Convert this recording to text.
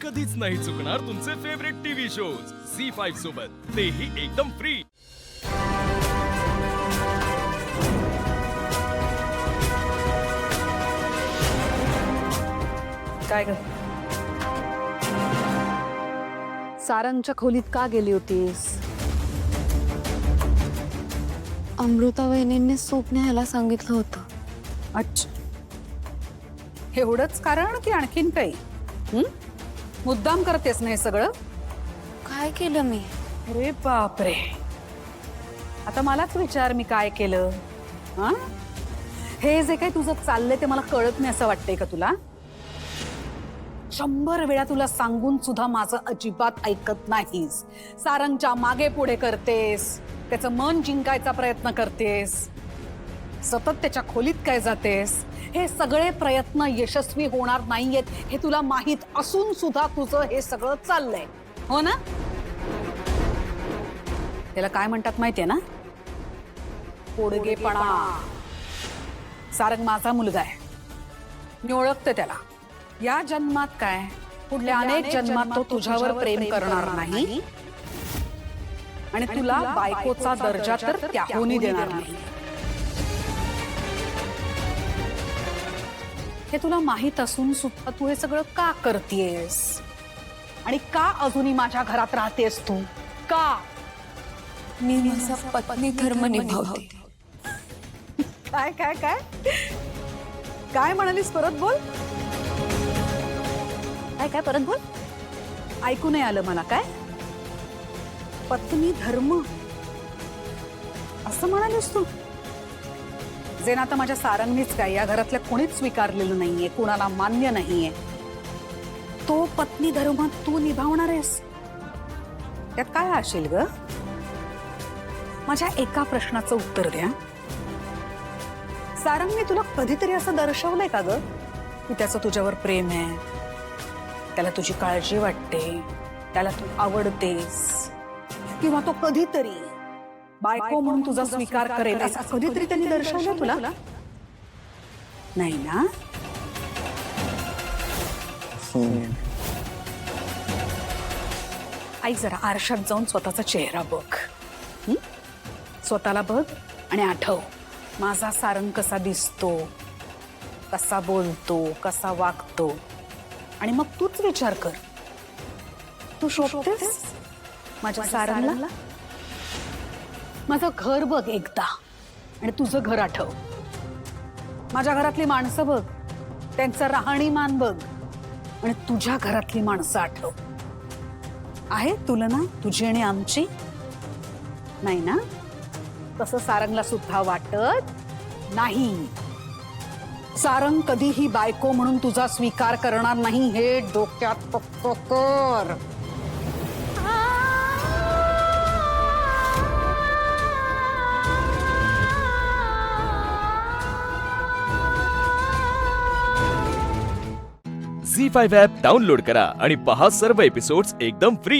कधीच नाही चुकणार तुमचे फेवरेट टीव्ही शोज झी5 सोबत, तेही एकदम फ्री। काय ग? सारंगच्या खोलीत का गेली होतीस? अमृता वहिनींनी सूप न्यायला सांगितलं होतं. अच्छा, एवढंच कारण की आणखीन काही? मुद्दाम करतेस ना हे सगळं? काय केलं मी? अरे बापरे, आता मलाच विचार मी काय केलं? हा, हे जे काही तुझं चाललंय ते मला कळत नाही असं वाटतंय का तुला? 100 वेळा तुला सांगून सुद्धा माझं अजिबात ऐकत नाहीस. सारंगच्या मागे पुढे करतेस, त्याचं मन जिंकायचा प्रयत्न करतेस, सतत त्याच्या खोलीत काय जातेस. हे सगळे प्रयत्न यशस्वी होणार नाहीयेत हे तुला माहित असून सुद्धा तुझं हे सगळं चाललंय, हो ना? त्याला काय म्हणतात माहितीये ना? पोडगेपणा. सारंग माझा मुलगा आहे, मी ओळखते त्याला. या जन्मात काय, पुढल्या अनेक जन्मात तो तुझ्यावर प्रेम करणार नाही आणि तुला बायकोचा दर्जा तर त्याहूनही देणार नाही. हे तुला माहित असून सुद्धा तू हे सगळं का करतेस? आणि का अजूनही माझ्या घरात राहतेस तू? का? मी माझा पत्नी धर्म निभावते. काय काय काय काय म्हणालीस? परत बोल. काय काय परत बोल? ऐकू नाही आलं मला. काय पत्नी धर्म असं म्हणालीस तू? जे ना आता माझ्या सारंगनीच काय, या घरातल्या कोणीच स्वीकारलेलं नाहीये, कोणाला मान्य नाहीये. तो पत्नी धर्म तू निभावणार आहेस? त्यात काय असेल ग? माझ्या एका प्रश्नाचं उत्तर द्या. सारंगने तुला कधीतरी असं दर्शवलंय का ग की त्याचं तुझ्यावर प्रेम आहे, त्याला तुझी काळजी वाटते, त्याला तू आवडतेस, किंवा तो कधीतरी बायको म्हणून तुझा स्वीकार करेल असं कधीतरी त्यांनी दर्शवलं तुला? नाही ना? आई जरा आरशात जाऊन स्वतःचा चेहरा बघ. स्वतःला बघ आणि आठव, माझा सारंग कसा दिसतो, कसा बोलतो, कसा वागतो, आणि मग तूच विचार कर, तू शोभतेस माझ्या सारंगला? माझं घर बघ एकदा आणि तुझं घर आठव. माझ्या घरातली माणसं बघ, त्यांचं राहणीमान बघ आणि तुझ्या घरातली माणसं आठव. आहे तुलना तुझी आणि आमची? नाही ना? तसं सारंगला सुद्धा वाटत नाही. सारंग कधीही बायको म्हणून तुझा स्वीकार करणार नाही, हे डोक्यात पक्क कर. झी5 ॲप डाउनलोड करा आणि पहा सर्व एपिसोड्स एकदम फ्री।